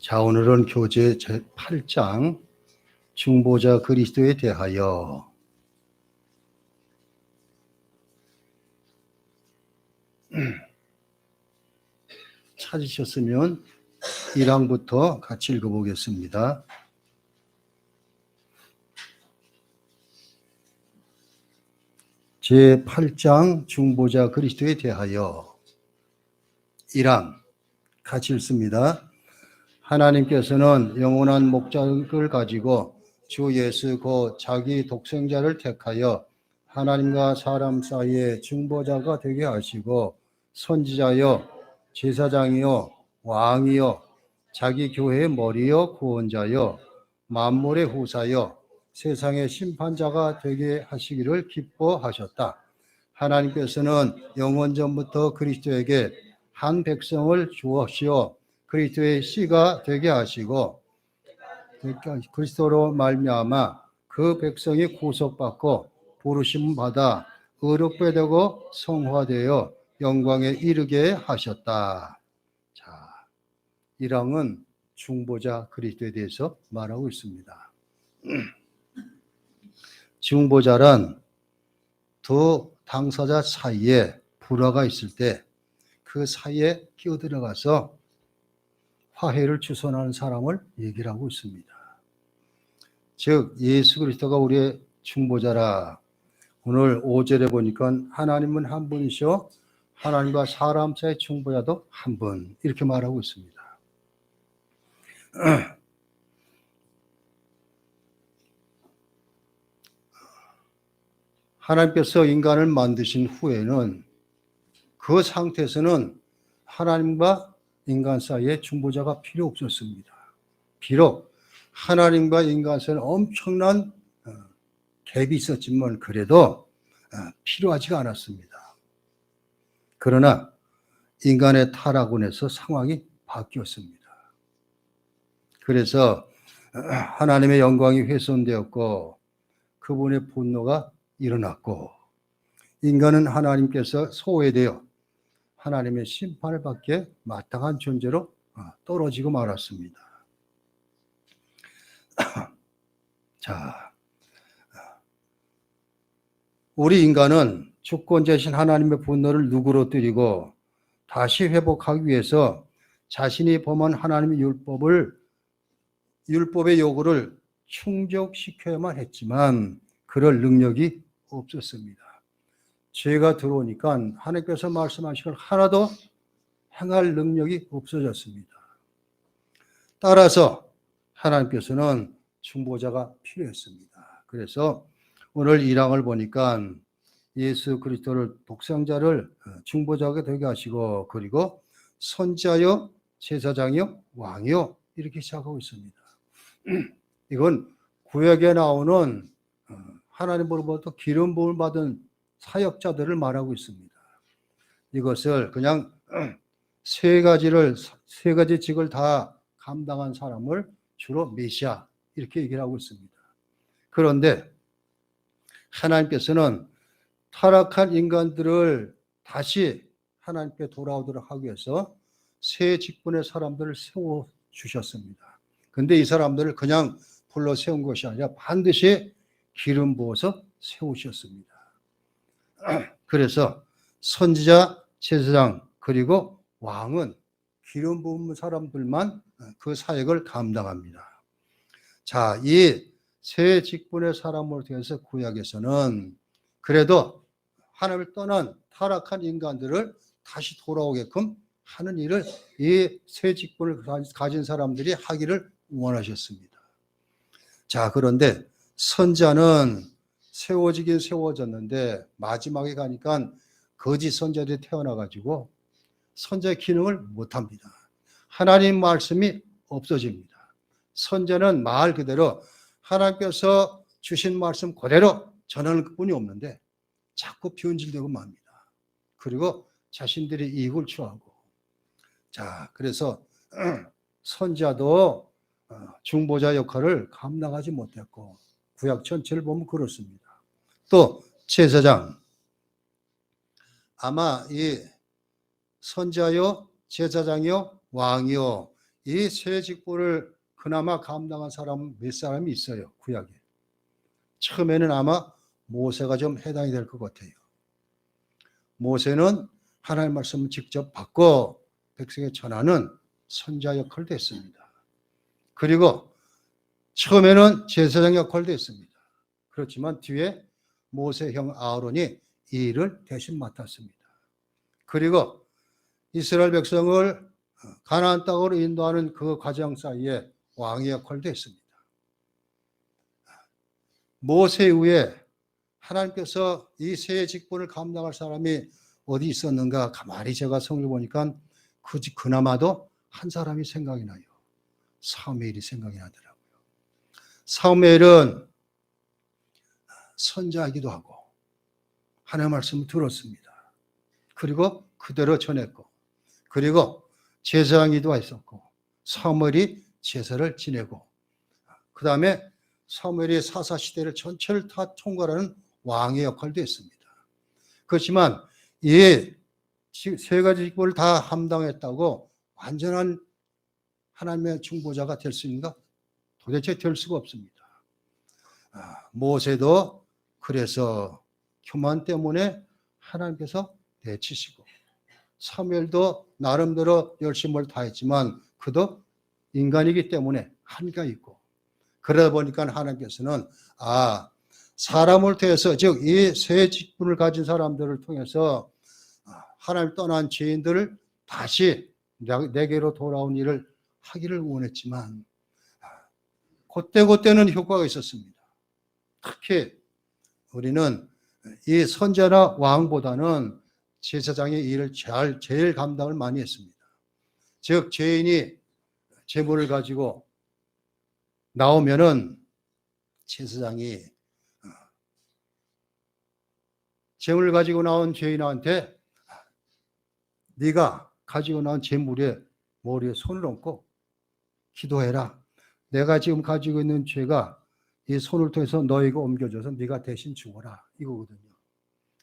자, 오늘은 교재 제8장 중보자 그리스도에 대하여 찾으셨으면 1항부터 같이 읽어보겠습니다. 제8장 중보자 그리스도에 대하여 1항 같이 읽습니다. 하나님께서는 영원한 목적을 가지고 주 예수 곧 자기 독생자를 택하여 하나님과 사람 사이의 중보자가 되게 하시고 선지자여 제사장이요 왕이요 자기 교회의 머리요 구원자요 만물의 후사요 세상의 심판자가 되게 하시기를 기뻐하셨다. 하나님께서는 영원 전부터 그리스도에게 한 백성을 주옵시어 그리스도의 씨가 되게 하시고 그리스도로 말미암아 그 백성이 구속받고 부르심 받아 의롭게 되고 성화되어 영광에 이르게 하셨다. 자, 1항은 중보자 그리스도에 대해서 말하고 있습니다. 중보자란 두 당사자 사이에 불화가 있을 때 그 사이에 끼어들어가서 화해를 주선하는 사람을 얘기를 하고 있습니다. 즉 예수 그리스도가 우리의 중보자라. 오늘 5절에 보니까 하나님은 한 분이시오 하나님과 사람 사이의 중보자도 한 분 이렇게 말하고 있습니다. 하나님께서 인간을 만드신 후에는 그 상태에서는 하나님과 인간 사이에 중보자가 필요 없었습니다. 비록 하나님과 인간 사이에는 엄청난 갭이 있었지만 그래도 필요하지가 않았습니다. 그러나 인간의 타락으로 인해서 상황이 바뀌었습니다. 그래서 하나님의 영광이 훼손되었고 그분의 분노가 일어났고 인간은 하나님께서 소외되어 하나님의 심판을 받게 마땅한 존재로 떨어지고 말았습니다. 자, 우리 인간은 주권자신 하나님의 분노를 누구로 드리고 다시 회복하기 위해서 자신이 범한 하나님의 율법의 요구를 충족시켜야만 했지만 그럴 능력이 없었습니다. 죄가 들어오니까 하나님께서 말씀하신 걸 하나도 행할 능력이 없어졌습니다. 따라서 하나님께서는 중보자가 필요했습니다. 그래서 오늘 1항을 보니까 예수 그리스도를 독생자를 중보자가 되게 하시고 그리고 선지자요 제사장이요 왕이요 이렇게 시작하고 있습니다. 이건 구약에 나오는 하나님으로부터 기름 부음을 받은 사역자들을 말하고 있습니다. 이것을 그냥 세 가지 직을 다 감당한 사람을 주로 메시아 이렇게 얘기를 하고 있습니다. 그런데 하나님께서는 타락한 인간들을 다시 하나님께 돌아오도록 하기 위해서 새 직분의 사람들을 세워주셨습니다. 근데 이 사람들을 그냥 불러 세운 것이 아니라 반드시 기름 부어서 세우셨습니다. 그래서 선지자, 제사장 그리고 왕은 기름 부은 사람들만 그 사역을 감당합니다. 자, 이 세 직분의 사람으로 통해서 구약에서는 그래도 하나님을 떠난 타락한 인간들을 다시 돌아오게끔 하는 일을 이 세 직분을 가진 사람들이 하기를 원하셨습니다. 자, 그런데 선지자는 세워지긴 세워졌는데 마지막에 가니까 거짓 선지자들이 태어나가지고 선지자의 기능을 못합니다. 하나님 말씀이 없어집니다. 선지자는 말 그대로 하나님께서 주신 말씀 그대로 전하는 것뿐이 없는데 자꾸 변질되고 맙니다. 그리고 자신들의 이익을 추구하고 자, 그래서 선지자도 중보자 역할을 감당하지 못했고 구약 전체를 보면 그렇습니다. 또 제사장 아마 이 선지자요 제사장이요 왕이요 이 세 직분을 그나마 감당한 사람 몇 사람이 있어요, 구약에. 처음에는 아마 모세가 좀 해당이 될 것 같아요. 모세는 하나님의 말씀을 직접 받고 백성에 전하는 선자 역할도 했습니다. 그리고 처음에는 제사장 역할도 했습니다. 그렇지만 뒤에 모세 형 아론이 이 일을 대신 맡았습니다. 그리고 이스라엘 백성을 가나안 땅으로 인도하는 그 과정 사이에 왕의 역할도 했습니다. 모세 이후에 하나님께서 이 세 직분을 감당할 사람이 어디 있었는가 가만히 제가 성을 보니까 그나마도 한 사람이 생각이 나요. 사무엘이 생각이 나더라고요. 사무엘은 선자이기도 하고 하나님의 말씀을 들었습니다. 그리고 그대로 전했고, 그리고 제사장이기도 했었고, 사무엘이 제사를 지내고, 그 다음에 사무엘이 사사시대를 전체를 다 총괄하는 왕의 역할도 했습니다. 그렇지만 이 세 가지 직분을 다 감당했다고 완전한 하나님의 중보자가 될 수 있는가? 도대체 될 수가 없습니다. 모세도 그래서 교만 때문에 하나님께서 내치시고, 사무엘도 나름대로 열심을 다했지만 그도 인간이기 때문에 한계가 있고, 그러다 보니까 하나님께서는 사람을 통해서, 즉 이 세 직분을 가진 사람들을 통해서 하나님을 떠난 죄인들을 다시 내게로 돌아온 일을 하기를 원했지만 그때는 효과가 있었습니다. 특히 우리는 이 선자나 왕보다는 제사장의 일을 제일 감당을 많이 했습니다. 즉 죄인이 제물을 가지고 나오면은 제사장이 제물을 가지고 나온 죄인한테 네가 가지고 나온 제물에 머리에 손을 얹고 기도해라. 내가 지금 가지고 있는 죄가 이 손을 통해서 너에게 옮겨져서 네가 대신 죽어라. 이거거든요.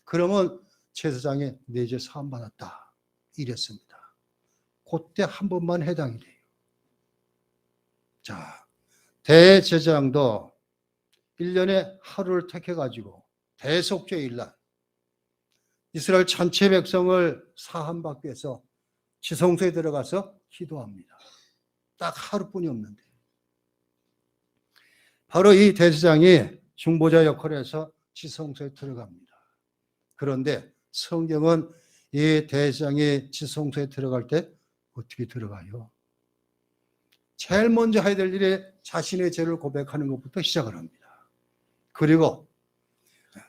그러면 제사장이 내 죄 사함 받았다. 이랬습니다. 그때 한 번만 해당이 돼요. 자, 대제사장도 1년에 하루를 택해가지고 대속죄일날 이스라엘 전체 백성을 사함받기 위해서 지성소에 들어가서 기도합니다. 딱 하루뿐이 없는데. 바로 이 대제사장이 중보자 역할을 해서 지성소에 들어갑니다. 그런데 성경은 이 대제사장이 지성소에 들어갈 때 어떻게 들어가요? 제일 먼저 해야 될 일이 자신의 죄를 고백하는 것부터 시작을 합니다. 그리고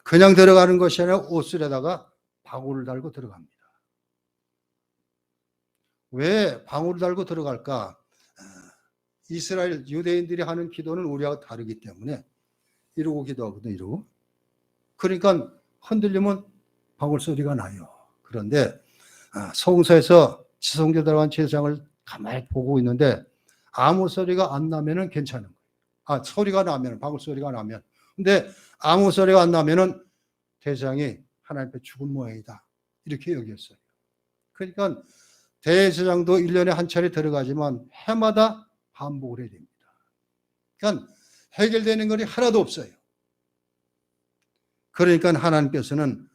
그냥 들어가는 것이 아니라 옷술에다가 방울을 달고 들어갑니다. 왜 방울을 달고 들어갈까? 이스라엘 유대인들이 하는 기도는 우리하고 다르기 때문에 이러고 기도하거든요. 이러고. 그러니까 흔들리면 방울 소리가 나요. 그런데 성소에서 지성소에 들어간 제사장을 가만히 보고 있는데 아무 소리가 안 나면은 괜찮은 거예요. 소리가 나면, 방울 소리가 나면. 근데 아무 소리가 안 나면은 대제사장이 하나님 앞에 죽은 모양이다. 이렇게 여겼어요. 그러니까 대제사장도 1년에 한 차례 들어가지만 해마다 반복을 해야 됩니다. 그러니까 해결되는 것이 하나도 없어요. 그러니까 하나님께서는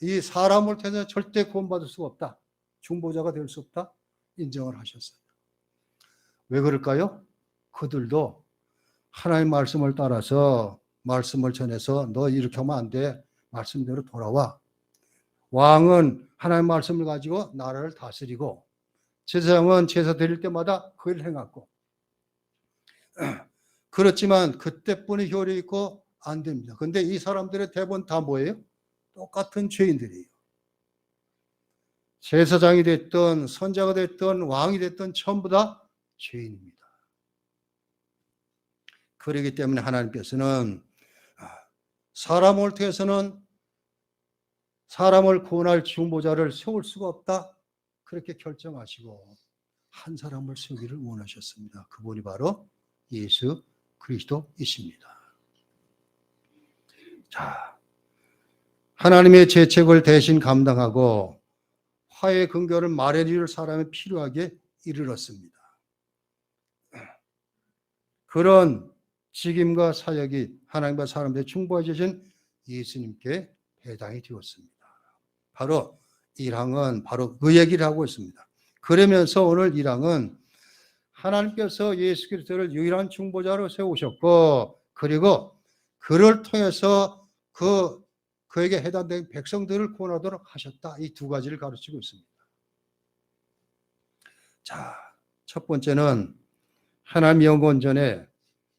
이 사람을 통해서 절대 구원받을 수가 없다. 중보자가 될 수 없다. 인정을 하셨어요. 왜 그럴까요? 그들도 하나님의 말씀을 따라서 말씀을 전해서 너 이렇게 하면 안 돼. 말씀대로 돌아와. 왕은 하나님의 말씀을 가지고 나라를 다스리고 제사장은 제사 드릴 때마다 그걸 행하고 그렇지만 그때뿐이 효력이 있고 안 됩니다. 그런데 이 사람들의 대부분 다 뭐예요? 똑같은 죄인들이에요. 제사장이 됐든 선자가 됐든 왕이 됐든 전부 다 죄인입니다. 그렇기 때문에 하나님께서는 사람을 통해서는 사람을 구원할 중보자를 세울 수가 없다. 그렇게 결정하시고 한 사람을 세우기를 원하셨습니다. 그분이 바로 예수 그리스도이십니다. 자, 하나님의 죄책을 대신 감당하고 화해 근결을 마련할 사람이 필요하게 이르렀습니다. 그런 직임과 사역이 하나님과 사람들의 충고하신 예수님께 배당이 되었습니다. 바로 1항은 바로 그 얘기를 하고 있습니다. 그러면서 오늘 1항은 하나님께서 예수 그리스도를 유일한 중보자로 세우셨고, 그리고 그를 통해서 그에게 해당된 백성들을 구원하도록 하셨다. 이 두 가지를 가르치고 있습니다. 자, 첫 번째는 하나님 영원전에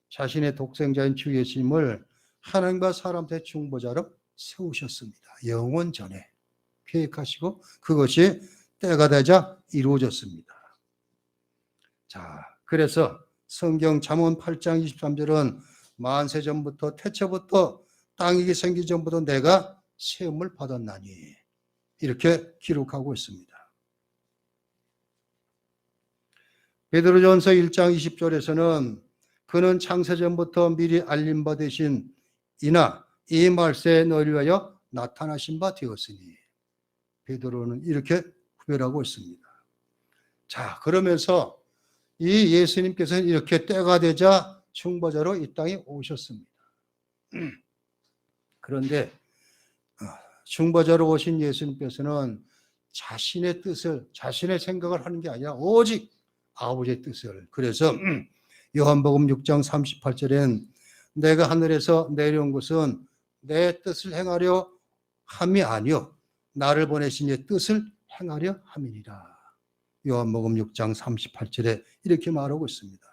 자신의 독생자인 주 예수님을 하나님과 사람들의 중보자로 세우셨습니다. 영원전에 계획하시고 그것이 때가 되자 이루어졌습니다. 자, 그래서 성경 잠언 8장 23절은 만세 전부터 태초부터 땅이 생기기 전부터 내가 세움을 받았나니 이렇게 기록하고 있습니다. 베드로전서 1장 20절에서는 그는 창세 전부터 미리 알림 받으신 이나 이 말세에 너희를 위하여 나타나신 바 되었으니, 베드로는 이렇게 구별하고 있습니다. 자, 그러면서 이 예수님께서는 이렇게 때가 되자 중보자로 이 땅에 오셨습니다. 그런데 중보자로 오신 예수님께서는 자신의 뜻을, 자신의 생각을 하는 게 아니라 오직 아버지의 뜻을. 그래서 요한복음 6장 38절엔 내가 하늘에서 내려온 것은 내 뜻을 행하려 함이 아니요 나를 보내신 이의 뜻을 행하려 함이니라. 요한복음 6장 38절에 이렇게 말하고 있습니다.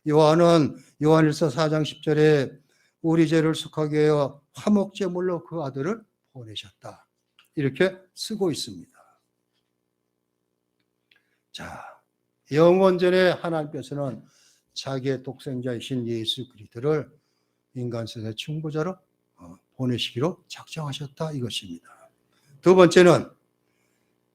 요한은 요한일서 4장 10절에 우리 죄를 속하게 하여 화목제물로 그 아들을 보내셨다. 이렇게 쓰고 있습니다. 자, 영원전에 하나님께서는 자기의 독생자이신 예수 그리스도를 인간세대 중보자로 보내시기로 작정하셨다 이것입니다. 두 번째는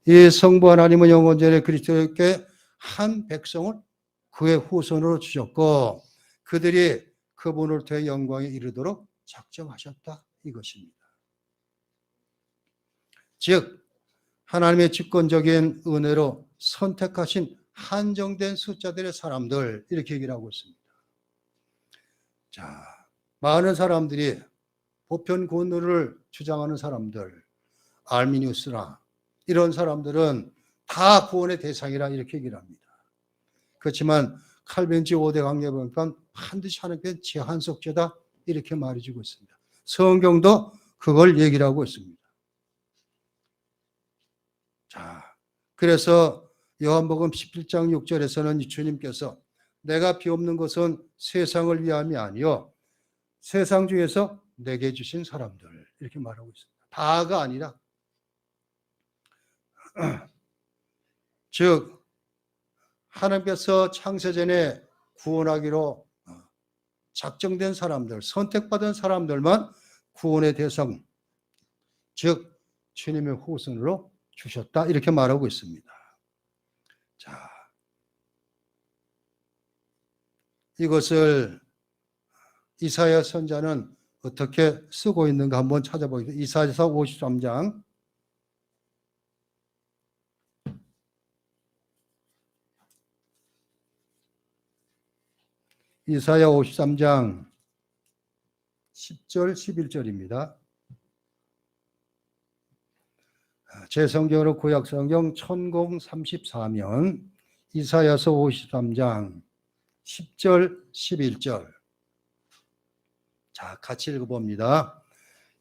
이 성부 하나님은 영원전에 그리스도께 한 백성을 그의 후손으로 주셨고 그들이 그분을 통해 영광에 이르도록 작정하셨다 이것입니다. 즉 하나님의 주권적인 은혜로 선택하신 한정된 숫자들의 사람들, 이렇게 얘기를 하고 있습니다. 자, 많은 사람들이 보편 구원론을 주장하는 사람들, 알미니우스나 이런 사람들은 다 구원의 대상이라 이렇게 얘기를 합니다. 그렇지만 칼빈지 5대 강요에 보니까 반드시 하나님께 제한속죄다 이렇게 말해주고 있습니다. 성경도 그걸 얘기를 하고 있습니다. 자, 그래서 요한복음 17장 6절에서는 주님께서 내가 비옵는 것은 세상을 위함이 아니요 세상 중에서 내게 주신 사람들 이렇게 말하고 있습니다. 다가 아니라 즉 하나님께서 창세전에 구원하기로 작정된 사람들, 선택받은 사람들만 구원의 대상, 즉 주님의 후손으로 주셨다 이렇게 말하고 있습니다. 자, 이것을 이사야 선자는 어떻게 쓰고 있는가 한번 찾아보겠습니다. 이사야서 53장 이사야 53장 10절 11절입니다. 제 성경으로 구약성경 1034면 이사야서 53장 10절 11절 자, 같이 읽어봅니다.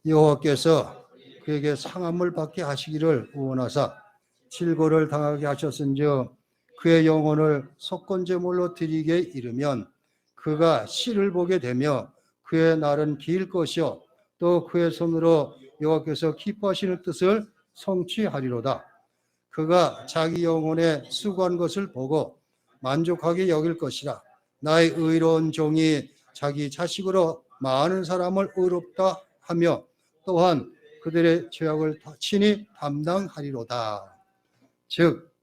여호와께서 그에게 상함을 받게 하시기를 원하사 질고를 당하게 하셨은즉 그의 영혼을 속건제물로 드리게 이르면 그가 씨를 보게 되며 그의 날은 길 것이요 또 그의 손으로 여호와께서 기뻐하시는 뜻을 성취하리로다. 그가 자기 영혼에 수고한 것을 보고 만족하게 여길 것이라. 나의 의로운 종이 자기 자식으로 많은 사람을 의롭다 하며 또한 그들의 죄악을 친히 담당하리로다. 즉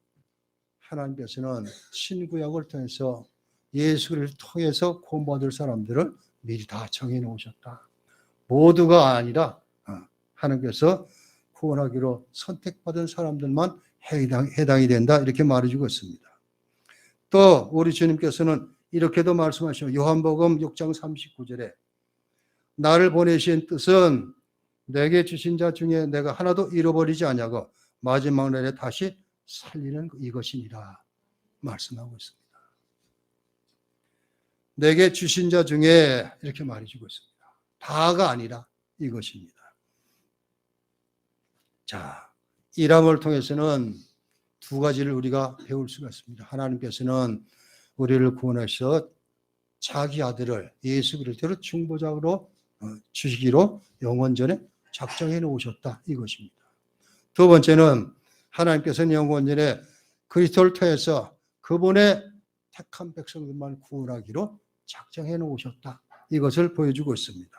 하나님께서는 신구약을 통해서 예수를 통해서 구원받을 사람들을 미리 다 정해 놓으셨다. 모두가 아니라 하나님께서 구원하기로 선택받은 사람들만 해당이 된다 이렇게 말해주고 있습니다. 또 우리 주님께서는 이렇게도 말씀하시오. 요한복음 6장 39절에 나를 보내신 뜻은 내게 주신 자 중에 내가 하나도 잃어버리지 아니하고 마지막 날에 다시 살리는 이것이니라 말씀하고 있습니다. 내게 주신 자 중에 이렇게 말해주고 있습니다. 다가 아니라 이것입니다. 자, 이람을 통해서는 두 가지를 우리가 배울 수가 있습니다. 하나님께서는 우리를 구원하셔 자기 아들을 예수 그리스도를 중보자로 주시기로 영원전에 작정해 놓으셨다 이것입니다. 두 번째는 하나님께서는 영원전에 그리스도를 통해서 그분의 택한 백성들만 구원하기로 작정해 놓으셨다 이것을 보여주고 있습니다.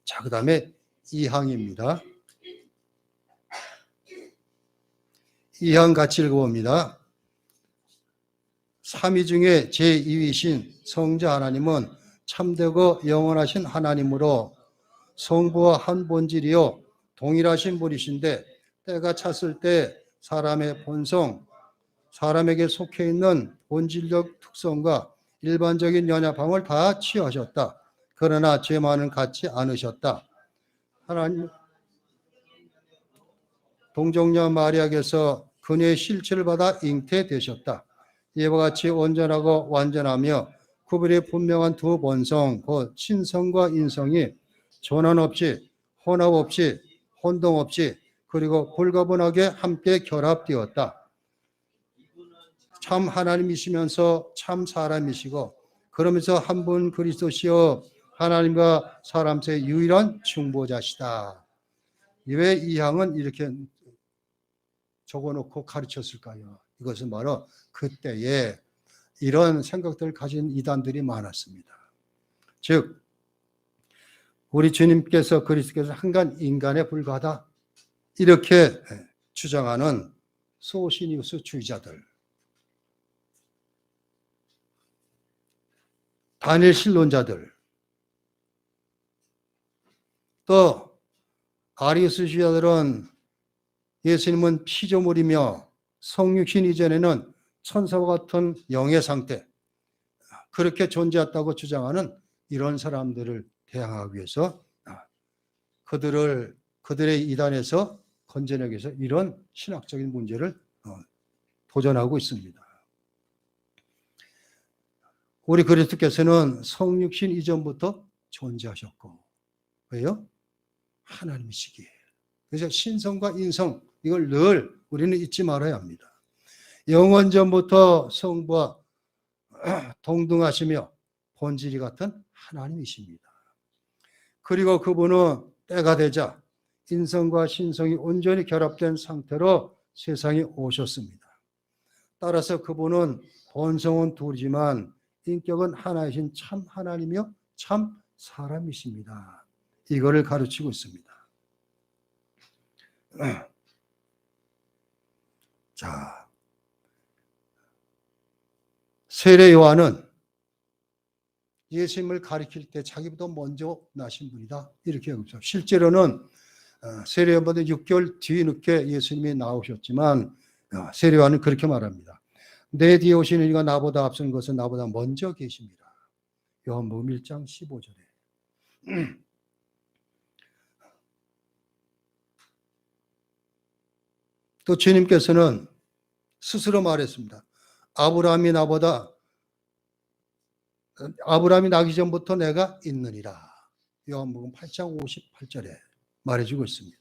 자, 그 다음에 2항입니다. 2항 같이 읽어봅니다. 삼위 중에 제2위신 성자 하나님은 참되고 영원하신 하나님으로 성부와 한 본질이요 동일하신 분이신데 때가 찼을 때 사람의 본성, 사람에게 속해 있는 본질적 특성과 일반적인 연약함을 다 취하셨다. 그러나 죄만은 갖지 않으셨다. 하나님 동정녀 마리아께서 그녀의 실체를 받아 잉태되셨다. 이와 같이 온전하고 완전하며 구별이 분명한 두 본성, 곧 신성과 인성이 전환 없이, 혼합 없이, 혼동 없이, 그리고 불가분하게 함께 결합되었다. 참 하나님이시면서 참 사람이시고, 그러면서 한 분 그리스도시여 하나님과 사람 사이의 유일한 중보자시다. 왜 이 항은 이렇게 적어놓고 가르쳤을까요? 이것은 바로 그때에 이런 생각들을 가진 이단들이 많았습니다. 즉 우리 주님께서 그리스도께서 한간 인간에 불과하다 이렇게 주장하는 소시니우스 주의자들, 다니엘 신론자들, 또 아리우스 주의자들은 예수님은 피조물이며 성육신 이전에는 천사와 같은 영의 상태, 그렇게 존재했다고 주장하는 이런 사람들을 대항하기 위해서 그들의 이단에서 건져내기 위해서 이런 신학적인 문제를 도전하고 있습니다. 우리 그리스도께서는 성육신 이전부터 존재하셨고, 왜요? 하나님이시기에. 그래서 신성과 인성, 이걸 늘 우리는 잊지 말아야 합니다. 영원전부터 성부와 동등하시며 본질이 같은 하나님이십니다. 그리고 그분은 때가 되자 인성과 신성이 온전히 결합된 상태로 세상에 오셨습니다. 따라서 그분은 본성은 둘이지만 인격은 하나이신 참 하나님이며 참 사람이십니다. 이거를 가르치고 있습니다. 자, 세례 요한은 예수님을 가리킬 때 자기보다 먼저 나신 분이다 이렇게 여깁니다. 실제로는 세례 요한보다 6개월 뒤늦게 예수님이 나오셨지만 세례 요한은 그렇게 말합니다. 내 뒤에 오시는 이가 나보다 앞선 것은 나보다 먼저 계십니다. 요한복음 1장 15절에. 또 주님께서는 스스로 말했습니다. 아브라함이 나기 전부터 내가 있느니라. 요한복음 8장 58절에 말해주고 있습니다.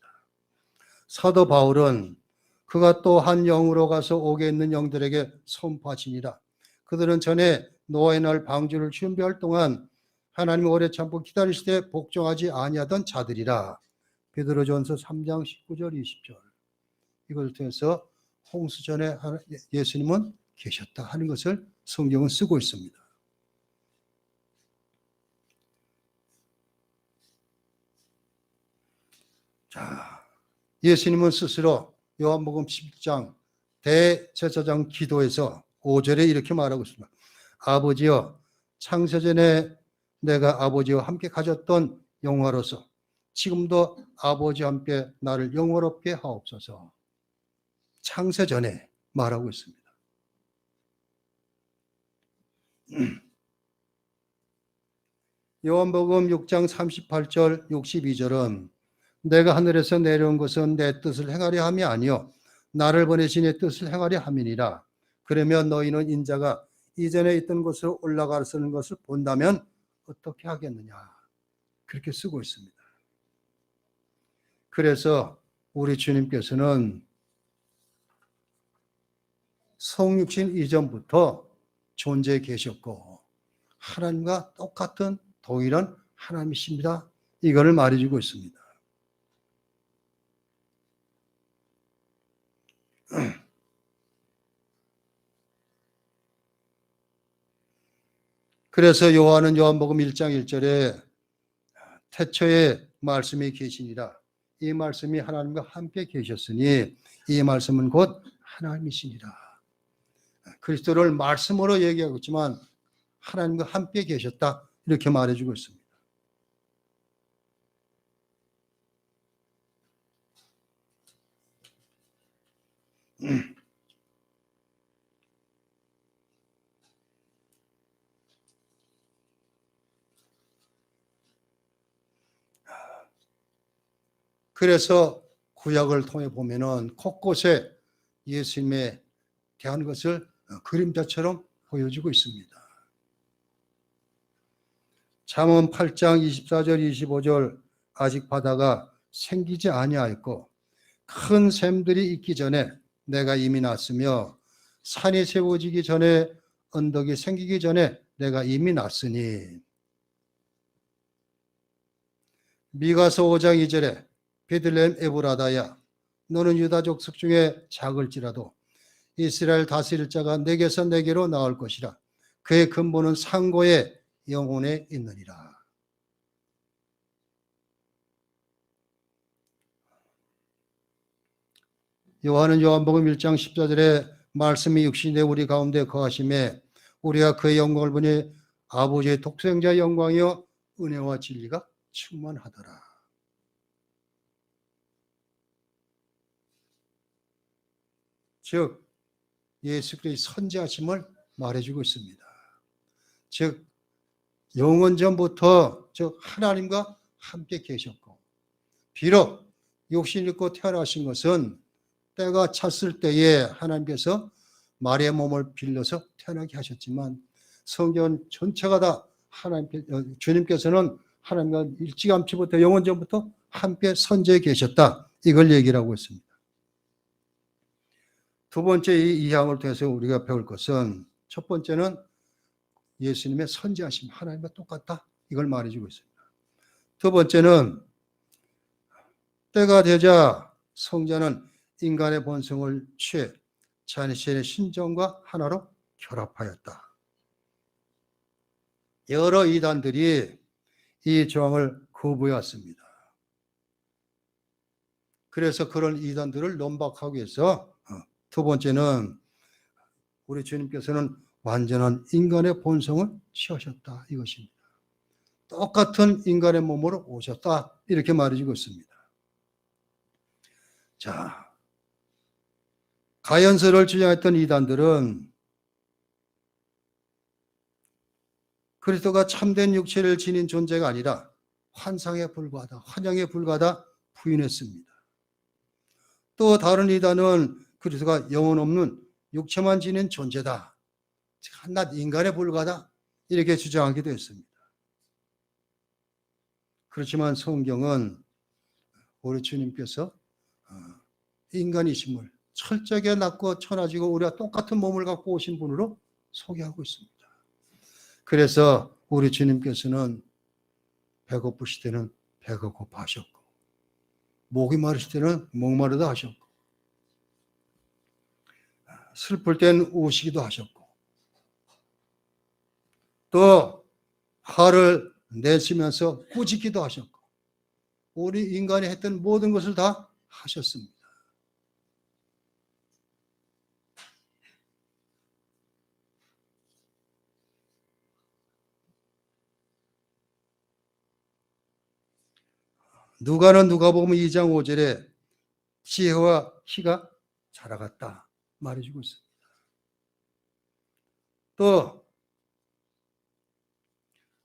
사도 바울은 그가 또 한 영으로 가서 옥에 있는 영들에게 선포하시니라. 그들은 전에 노아의 날 방주를 준비할 동안 하나님 오래 참고 기다리시되 복종하지 아니하던 자들이라. 베드로전서 3장 19절 20절. 이걸 통해서 홍수 전에 예수님은 계셨다 하는 것을 성경은 쓰고 있습니다. 자, 예수님은 스스로 요한복음 10장 대제사장 기도에서 5절에 이렇게 말하고 있습니다. 아버지여, 창세전에 내가 아버지와 함께 가졌던 영화로서 지금도 아버지와 함께 나를 영화롭게 하옵소서. 창세전에 말하고 있습니다. 요한복음 6장 38절 62절은 내가 하늘에서 내려온 것은 내 뜻을 행하려 함이 아니요 나를 보내신 내 뜻을 행하려 함이니라. 그러면 너희는 인자가 이전에 있던 곳으로 올라가서는 것을 본다면 어떻게 하겠느냐. 그렇게 쓰고 있습니다. 그래서 우리 주님께서는 성육신 이전부터 존재해 계셨고 하나님과 똑같은 동일한 하나님이십니다. 이거를 말해주고 있습니다. 그래서 요한은 요한복음 1장 1절에 태초에 말씀이 계시니라. 이 말씀이 하나님과 함께 계셨으니 이 말씀은 곧 하나님이시니라. 그리스도를 말씀으로 얘기하고 있지만 하나님과 함께 계셨다. 이렇게 말해주고 있습니다. 그래서 구약을 통해 보면은 곳곳에 예수님에 대한 것을 그림자처럼 보여주고 있습니다. 잠언 8장 24절 25절 아직 바다가 생기지 아니하였고 큰 샘들이 있기 전에 내가 이미 났으며 산이 세워지기 전에 언덕이 생기기 전에 내가 이미 났으니. 미가서 5장 2절에 베들레헴 에브라다야 너는 유다 족속 중에 작을지라도 이스라엘 다스릴 자가 내게서 내게로 나올 것이라. 그의 근본은 상고의 영혼에 있느니라. 요한은 요한복음 1장 14절에 말씀이 육신이 되어 우리 가운데 거하심에 우리가 그의 영광을 보니 아버지의 독생자의 영광이요 은혜와 진리가 충만하더라. 즉 예수 그리스도의 선지하심을 말해주고 있습니다. 즉 영원 전부터 즉 하나님과 함께 계셨고 비록 육신 입고 태어나신 것은 때가 찼을 때에 하나님께서 마리아의 몸을 빌려서 태어나게 하셨지만 성경 전체가 다 주님께서는 하나님과 일찌감치부터 영원 전부터 함께 선지해 계셨다. 이걸 얘기를 하고 있습니다. 두 번째 이 이항을 통해서 우리가 배울 것은 첫 번째는 예수님의 선지하심 하나님과 똑같다. 이걸 말해주고 있습니다. 두 번째는 때가 되자 성자는 인간의 본성을 취해 자신의 신정과 하나로 결합하였다. 여러 이단들이 이 조항을 거부해 왔습니다. 그래서 그런 이단들을 논박하기 위해서 두 번째는 우리 주님께서는 완전한 인간의 본성을 취하셨다. 이것입니다. 똑같은 인간의 몸으로 오셨다. 이렇게 말해주고 있습니다. 자, 가연설을 주장했던 이단들은 그리스도가 참된 육체를 지닌 존재가 아니라 환상에 불과하다, 환영에 불과하다 부인했습니다. 또 다른 이단은 그리스도가 영혼 없는 육체만 지닌 존재다, 한낱 인간에 불과하다 이렇게 주장하기도 했습니다. 그렇지만 성경은 우리 주님께서 인간이심을 철저하게 낳고 천하지고 우리와 똑같은 몸을 갖고 오신 분으로 소개하고 있습니다. 그래서 우리 주님께서는 배고프실 때는 배가 고파하셨고 목이 마르실 때는 목마르다 하셨고 슬플 때는 우시기도 하셨고 또 화를 내시면서 꾸짖기도 하셨고 우리 인간이 했던 모든 것을 다 하셨습니다. 누가는 누가복음 2장 5절에 지혜와 희가 자라갔다 말해주고 있습니다. 또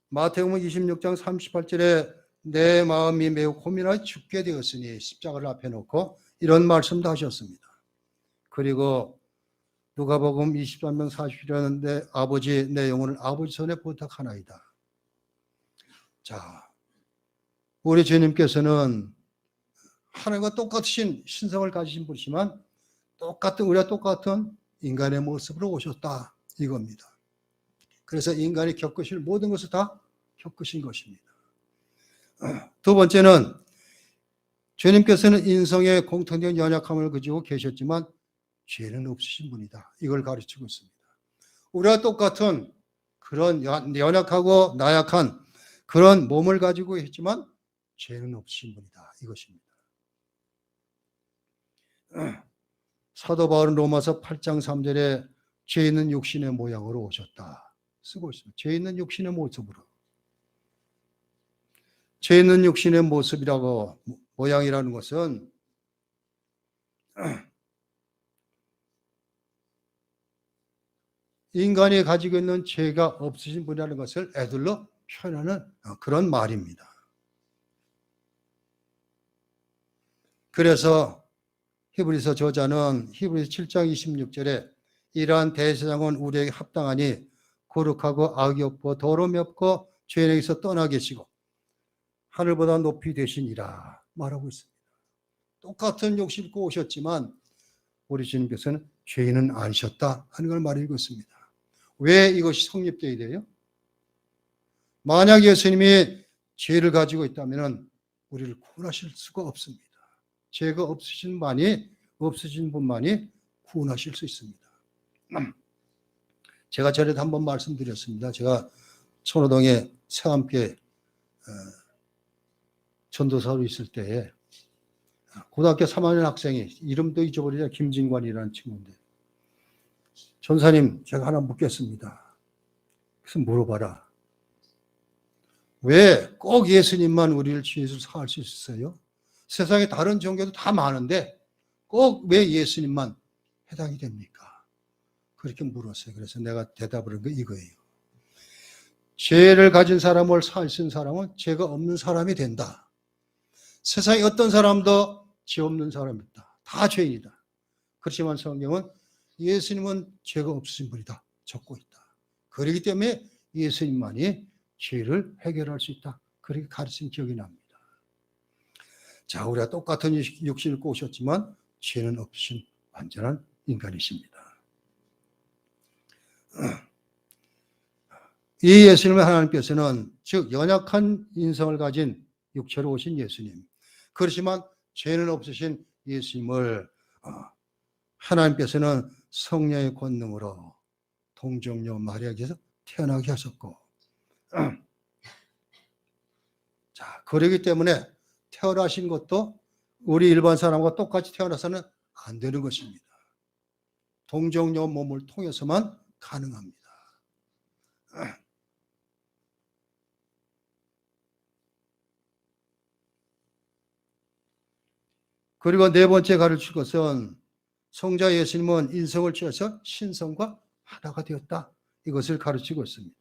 마태복음 26장 38절에 내 마음이 매우 고민하여 죽게 되었으니 십자가를 앞에 놓고 이런 말씀도 하셨습니다. 그리고 누가복음 23장 40절에 아버지 내 영혼을 아버지 손에 부탁하나이다. 자, 우리 주님께서는 하나님과 똑같으신 신성을 가지신 분이지만 우리와 똑같은 인간의 모습으로 오셨다 이겁니다. 그래서 인간이 겪으실 모든 것을 다 겪으신 것입니다. 두 번째는 주님께서는 인성의 공통된 연약함을 가지고 계셨지만 죄는 없으신 분이다. 이걸 가르치고 있습니다. 우리와 똑같은 그런 연약하고 나약한 그런 몸을 가지고 있지만 죄는 없으신 분이다. 이것입니다. 사도 바울은 로마서 8장 3절에 죄 있는 육신의 모양으로 오셨다. 쓰고 있습니다. 죄 있는 육신의 모습으로. 죄 있는 육신의 모습이라고 모양이라는 것은 인간이 가지고 있는 죄가 없으신 분이라는 것을 애들로 표현하는 그런 말입니다. 그래서 히브리서 저자는 히브리서 7장 26절에 이러한 대제사장은 우리에게 합당하니 거룩하고 악이 없고 더러움이 없고 죄인에게서 떠나 계시고 하늘보다 높이 되시니라 말하고 있습니다. 똑같은 욕실 입고 오셨지만 우리 주님께서는 죄인은 아니셨다 하는 걸 말하고 있습니다. 왜 이것이 성립되어야 돼요? 만약 예수님이 죄를 가지고 있다면 우리를 구원하실 수가 없습니다. 죄가 없으신 분만이 구원하실 수 있습니다. 제가 전에도 한번 말씀드렸습니다. 제가 천호동에 새함교회 전도사로 있을 때에 고등학교 3학년 학생이 이름도 잊어버리자 김진관이라는 친구인데 전사님 제가 하나 묻겠습니다. 그래서 물어봐라. 왜 꼭 예수님만 우리를 죄에서 사할 수 있어요? 세상에 다른 종교도 다 많은데 꼭 왜 예수님만 해당이 됩니까? 그렇게 물었어요. 그래서 내가 대답을 한 게 이거예요. 죄를 가진 사람을 사할 수 있는 사람은 죄가 없는 사람이 된다. 세상에 어떤 사람도 죄 없는 사람이 있다. 다 죄인이다. 그렇지만 성경은 예수님은 죄가 없으신 분이다. 적고 있다. 그렇기 때문에 예수님만이 죄를 해결할 수 있다. 그렇게 가르친 기억이 납니다. 자, 우리가 똑같은 육신을 입고 오셨지만 죄는 없으신 완전한 인간이십니다. 이 예수님을 하나님께서는 즉 연약한 인성을 가진 육체로 오신 예수님, 그렇지만 죄는 없으신 예수님을 하나님께서는 성령의 권능으로 동정녀 마리아에게서 태어나게 하셨고, 자, 그러기 때문에 태어나신 것도 우리 일반 사람과 똑같이 태어나서는 안 되는 것입니다. 동정녀 몸을 통해서만 가능합니다. 그리고 네 번째 가르칠 것은 성자 예수님은 인성을 취해서 신성과 하나가 되었다. 이것을 가르치고 있습니다.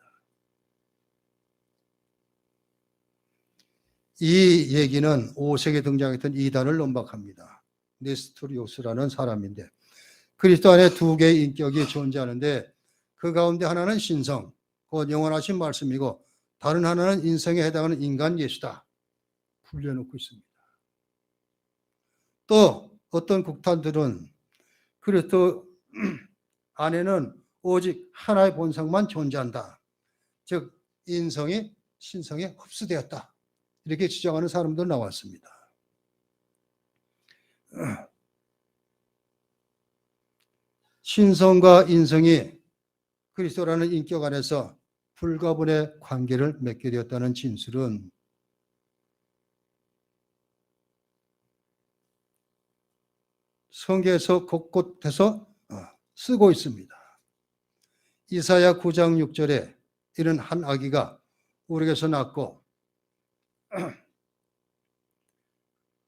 이 얘기는 5세기에 등장했던 이단을 논박합니다. 네스토리오스라는 사람인데 그리스도 안에 두 개의 인격이 존재하는데 그 가운데 하나는 신성, 곧 영원하신 말씀이고 다른 하나는 인성에 해당하는 인간 예수다. 분려놓고 있습니다. 또 어떤 국탄들은 그리스도 안에는 오직 하나의 본성만 존재한다. 즉 인성이 신성에 흡수되었다. 이렇게 주장하는 사람도 나왔습니다. 신성과 인성이 그리스도라는 인격 안에서 불가분의 관계를 맺게 되었다는 진술은 성경에서 곳곳에서 쓰고 있습니다. 이사야 9장 6절에 이런 한 아기가 우리에게서 낳고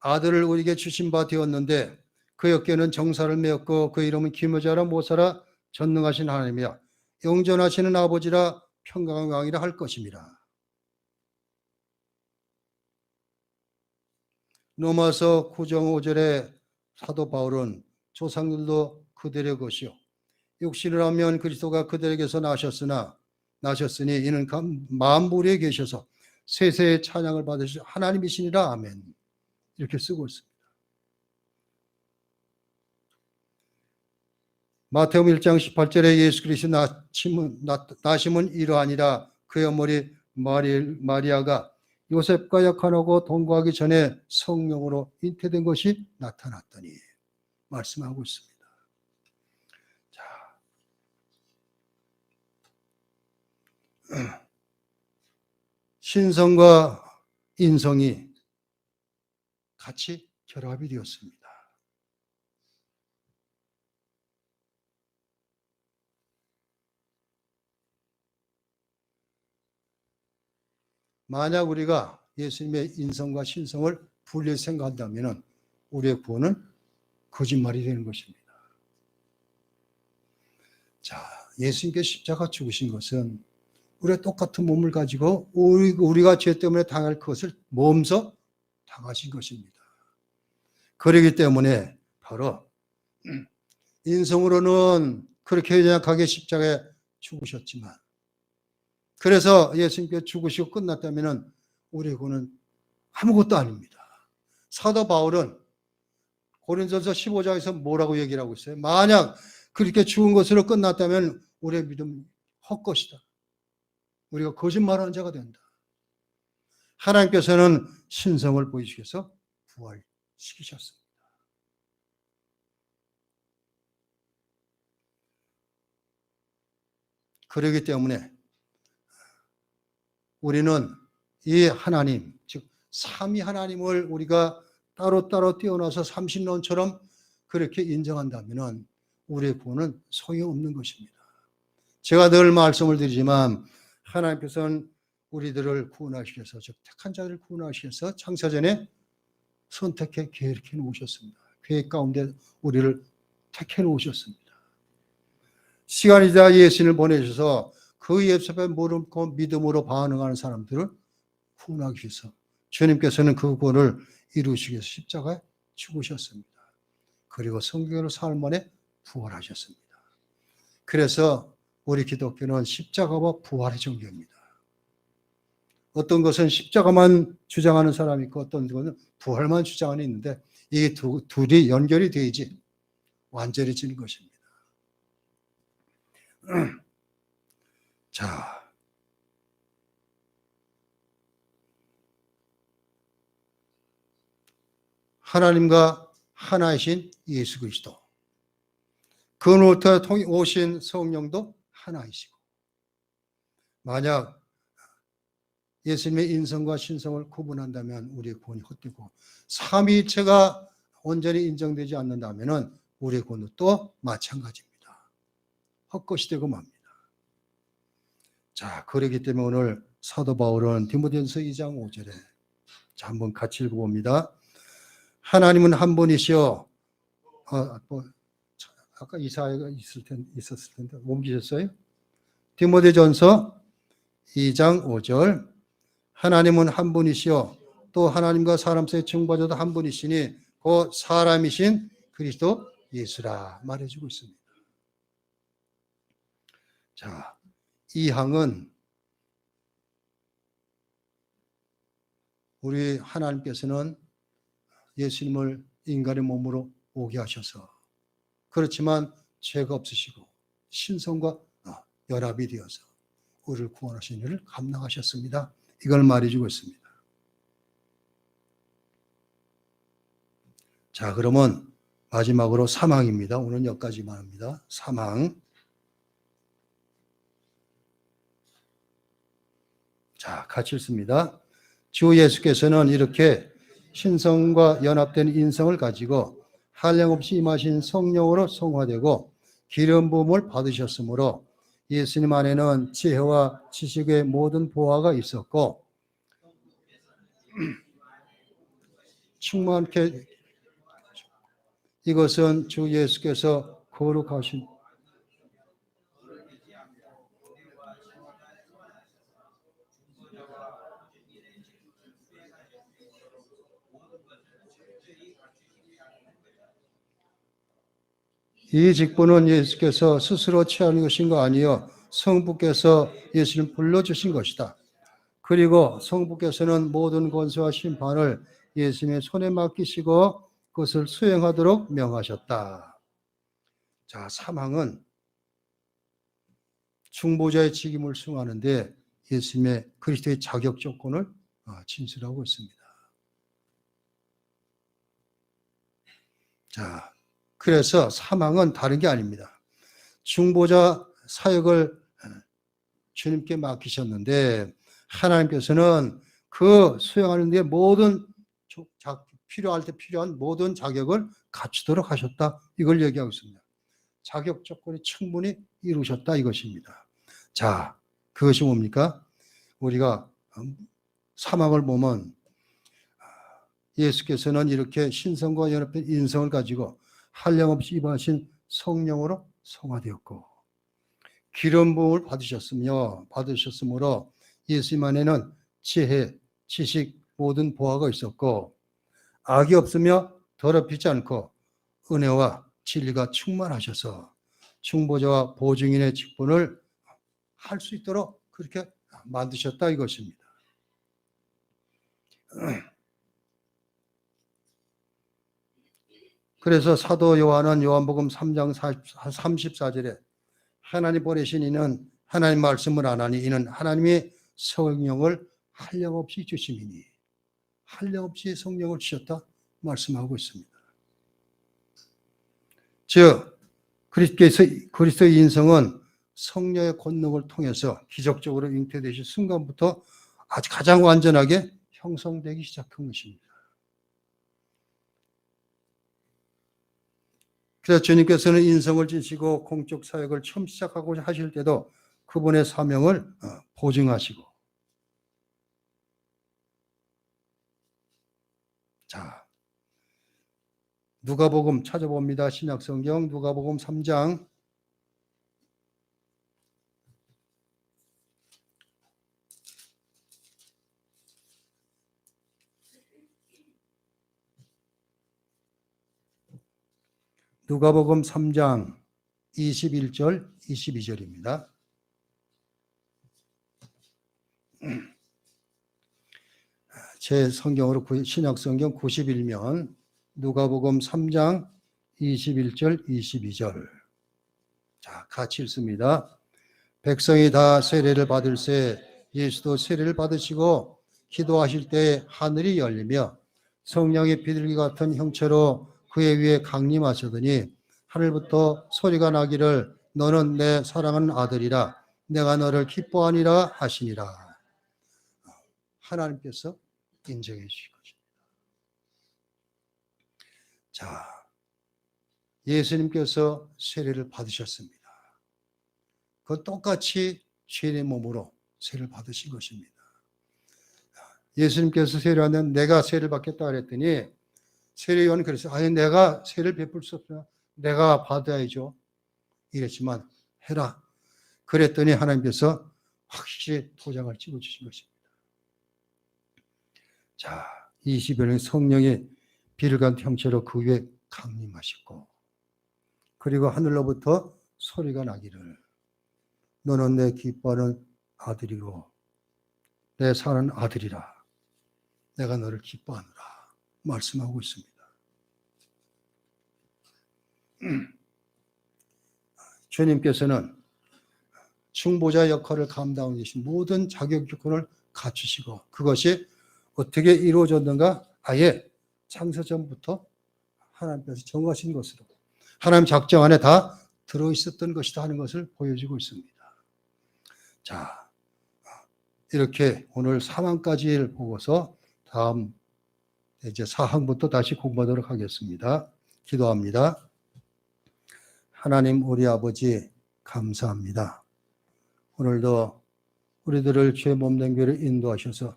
아들을 우리에게 주신 바 되었는데 그 어깨는 정사를 메었고 그 이름은 기묘자라 모사라 전능하신 하나님이야 영존하시는 아버지라 평강한 왕이라 할 것입니다. 로마서 9장 5절에 사도 바울은 조상들도 그들의 것이요 육신을 하면 그리스도가 그들에게서 나셨으니 이는 만물에 계셔서 세세의 찬양을 받으실 하나님이시니라. 아멘. 이렇게 쓰고 있습니다. 마태복음 1장 18절에 예수 그리스도 나심은 이러하니라. 그의 어머니 마리아가 요셉과 약혼하고 동거하기 전에 성령으로 잉태된 것이 나타났더니 말씀하고 있습니다. 자, 신성과 인성이 같이 결합이 되었습니다. 만약 우리가 예수님의 인성과 신성을 분리해 생각한다면 우리의 구원은 거짓말이 되는 것입니다. 자, 예수님께 십자가 죽으신 것은 우리가 똑같은 몸을 가지고 우리가 죄 때문에 당할 것을 몸소 당하신 것입니다. 그렇기 때문에 바로 인성으로는 그렇게 연약하게 십자가에 죽으셨지만 그래서 예수님께 죽으시고 끝났다면 우리의 구원은 아무것도 아닙니다. 사도 바울은 고린도전서 15장에서 뭐라고 얘기를 하고 있어요? 만약 그렇게 죽은 것으로 끝났다면 우리의 믿음 헛것이다. 우리가 거짓말하는 자가 된다. 하나님께서는 신성을 보이시켜서 부활시키셨습니다. 그렇기 때문에 우리는 이 하나님, 즉 삼위 하나님을 우리가 따로따로 떼어놔서 삼신론처럼 그렇게 인정한다면 우리의 구원은 소용없는 것입니다. 제가 늘 말씀을 드리지만 하나님께서는 우리들을 구원하시면서 즉 택한 자를 구원하시면서 창세전에 선택해 계획해 놓으셨습니다. 계획 가운데 우리를 택해 놓으셨습니다. 시간이 지나 예수님을 보내셔서 그 예수의 모르고 믿음으로 반응하는 사람들을 구원하기 위해서 주님께서는 그 구원을 이루시기 위해서 십자가에 죽으셨습니다. 그리고 성경으로 사흘 만에 부활하셨습니다. 그래서 우리 기독교는 십자가와 부활의 종교입니다. 어떤 것은 십자가만 주장하는 사람이 있고 어떤 것은 부활만 주장하는 있는데 이 둘이 연결이 되어야지 완전해지는 것입니다. 자, 하나님과 하나이신 예수 그리스도, 그로부터 오신 성령도 하나이시고, 만약 예수님의 인성과 신성을 구분한다면 우리의 구원이 헛되고 삼위일체가 온전히 인정되지 않는다면 우리의 구원도 또 마찬가지입니다. 헛것이 되고 맙니다. 자, 그렇기 때문에 오늘 사도 바울은 디모데전서 2장 5절에 자, 한번 같이 읽어봅니다. 하나님은 한 분이시여, 아까 이사야가 있었을 텐데 옮기셨어요? 디모데전서 2장 5절 하나님은 한 분이시여 또 하나님과 사람 사이의 중보자도 한 분이시니 그 사람이신 그리스도 예수라 말해주고 있습니다. 자, 이 항은 우리 하나님께서는 예수님을 인간의 몸으로 오게 하셔서 그렇지만 죄가 없으시고 신성과 연합이 되어서 우리를 구원하신 일을 감당하셨습니다. 이걸 말해주고 있습니다. 자, 그러면 마지막으로 사망입니다. 오늘 여기까지만 합니다. 사망. 자, 같이 읽습니다. 주 예수께서는 이렇게 신성과 연합된 인성을 가지고 한량없이 임하신 성령으로 성화되고 기름 부음을 받으셨으므로 예수님 안에는 지혜와 지식의 모든 보화가 있었고 충만케 이것은 주 예수께서 거룩하신 이 직분은 예수께서 스스로 취하는 것인가 아니요 성부께서 예수를 불러주신 것이다. 그리고 성부께서는 모든 권세와 심판을 예수님의 손에 맡기시고 그것을 수행하도록 명하셨다. 자, 사망은 중보자의 직임을 수행하는데 예수님의 그리스도의 자격 조건을 진술하고 있습니다. 자, 그래서 사망은 다른 게 아닙니다. 중보자 사역을 주님께 맡기셨는데 하나님께서는 그 수행하는 데 모든 필요할 때 필요한 모든 자격을 갖추도록 하셨다. 이걸 얘기하고 있습니다. 자격 조건이 충분히 이루셨다 이것입니다. 자, 그것이 뭡니까? 우리가 사망을 보면 예수께서는 이렇게 신성과 연합된 인성을 가지고 한량없이 입하신 성령으로 성화되었고 기름 부음을 받으셨으므로 예수님 안에는 지혜, 지식, 모든 보화가 있었고 악이 없으며 더럽히지 않고 은혜와 진리가 충만하셔서 중보자와 보증인의 직분을 할 수 있도록 그렇게 만드셨다 이것입니다. 그래서 사도 요한은 요한복음 3장 34절에 하나님 보내신 이는 하나님 말씀을 안 하니 이는 하나님이 성령을 한량없이 주심이니 한량없이 성령을 주셨다 말씀하고 있습니다. 즉 그리스도의 인성은 성령의 권능을 통해서 기적적으로 잉태되신 순간부터 아주 가장 완전하게 형성되기 시작한 것입니다. 그래서 주님께서는 인성을 지시고 공적 사역을 처음 시작하고 하실 때도 그분의 사명을 보증하시고 자, 누가복음 찾아봅니다. 신약성경 누가복음 3장 21절 22절입니다. 제 성경으로 신약성경 91면 누가복음 3장 21절 22절 자, 같이 읽습니다. 백성이 다 세례를 받을새 예수도 세례를 받으시고 기도하실 때 하늘이 열리며 성령의 비둘기 같은 형체로 그의 위에 강림하시더니 하늘부터 소리가 나기를 너는 내 사랑하는 아들이라 내가 너를 기뻐하니라 하시니라. 하나님께서 인정해 주신 것입니다. 자, 예수님께서 세례를 받으셨습니다. 그 똑같이 죄인의 몸으로 세례를 받으신 것입니다. 예수님께서 세례하면 내가 세례를 받겠다 그랬더니 세례요한은 그랬어요. 아니 내가 세례를 베풀 수 없어요. 내가 받아야죠. 이랬지만 해라. 그랬더니 하나님께서 확실히 도장을 찍어주신 것입니다. 자, 20여년 성령이 비를간 형체로 그 위에 강림하셨고 그리고 하늘로부터 소리가 나기를 너는 내 기뻐하는 아들이고 내 사랑하는 아들이라 내가 너를 기뻐하노라 말씀하고 있습니다. 주님께서는 중보자 역할을 감당하고 계신 모든 자격 조건을 갖추시고 그것이 어떻게 이루어졌는가 아예 창세 전부터 하나님께서 정하신 것으로 하나님 작정 안에 다 들어있었던 것이다 하는 것을 보여주고 있습니다. 자, 이렇게 오늘 4항까지를 보고서 다음 이제 4항부터 다시 공부하도록 하겠습니다. 기도합니다. 하나님 우리 아버지 감사합니다. 오늘도 우리들을 주의 몸된 교회로 인도하셔서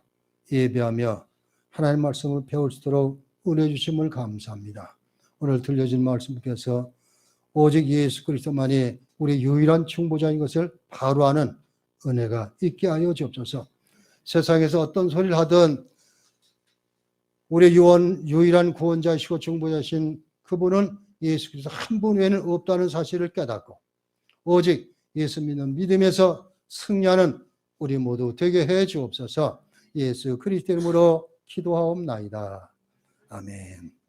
예배하며 하나님 말씀을 배울 수 있도록 은혜 주심을 감사합니다. 오늘 들려진 말씀께서 오직 예수 그리스도만이 우리 유일한 중보자인 것을 바로 아는 은혜가 있게 하여 주옵소서. 세상에서 어떤 소리를 하든 우리 유일한 구원자이시고 중보자이신 그분은 예수 그리스도 한 분 외에는 없다는 사실을 깨닫고 오직 예수 믿는 믿음에서 승리하는 우리 모두 되게 해 주옵소서. 예수 그리스도 이름으로 기도하옵나이다. 아멘.